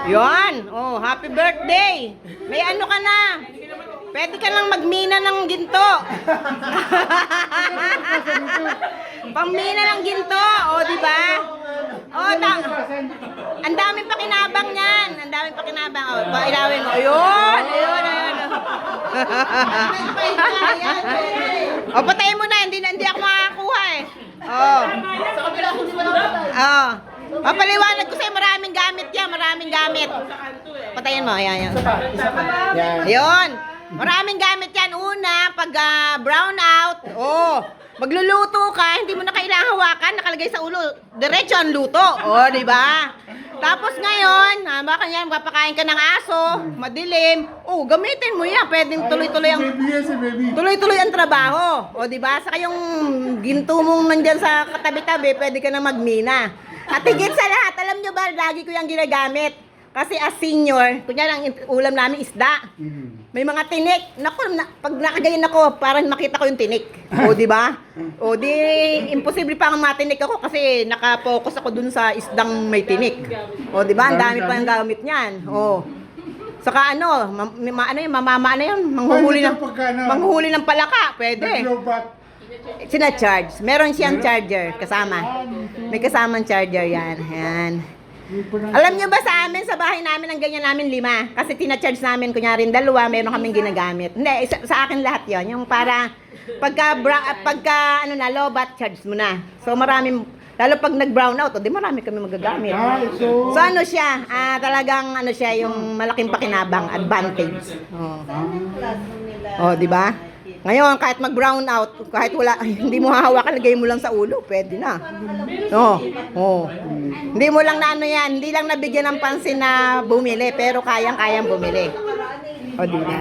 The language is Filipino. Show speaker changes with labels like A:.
A: Yon. Oh, happy birthday. May ano ka na. Pwede ka lang magmina ng ginto. Pangmina ng ginto. Oh, di ba? Oh, ang daming pakinabang niyan. Ang daming pakinabang. Oh, pailawin mo. Ayun, ayun, ayun. Oh, patayin mo na. Hindi ako makakakuha eh. Oh.
B: Sa kabila, hindi mo nakatay.
A: Oh. Papaliwanag ko sa'yo, maraming gamit yan, maraming gamit. Patayin mo, ayan, ayan.
B: Isa pa. Yan.
A: Ayun. Maraming gamit yan. Una, pag brown out, oh, magluluto ka, hindi mo na kailangan hawakan, nakalagay sa ulo, diretso ang luto. Oh, di ba? Tapos ngayon, baka yan, papakain ka ng aso, madilim. Oh, gamitin mo yan. Pwedeng tuloy-tuloy ang tuloy-tuloy ang trabaho. O, di ba? Saka yung ginto mong nandyan sa katabi-tabi, pwede ka na magmina. At higit sa lahat, alam nyo ba, lagi ko yung ginagamit. Kasi as senior, kunya lang ulam namin isda. May mga tinik. Naku, pag nakagayin ako, parang makita ko yung tinik. O, di ba? O, di, imposible pa ang matinik ako kasi nakapokus ako dun sa isdang may tinik. O, di ba? Ang dami pa yung gamit niyan. O. Saka ano, ano yun, mamama na yun. Manghuhuli ng palaka. Pwede. Sina-charge. Meron siyang charger kasama. May kasamang charger yan. Ayan. Alam nyo ba sa amin, sa bahay namin, ang ganyan namin 5. Kasi tina-charge namin, kunyari 2, meron kaming ginagamit. Hindi, sa akin lahat yon. Yung para, pagka ano na, lobat, charge mo na. So maraming, lalo pag nag-brown out, di marami kami magagamit. So ano siya, talagang ano siya, yung malaking pakinabang, advantage. Oh, di ba? Ngayon, kahit mag-brown out, kahit wala, hindi mo hahawakan, lagay mo lang sa ulo, pwede na. Oh. Hindi mo lang na ano yan, hindi lang nabigyan ng pansin na bumili, pero kayang-kayang bumili. O, di ba?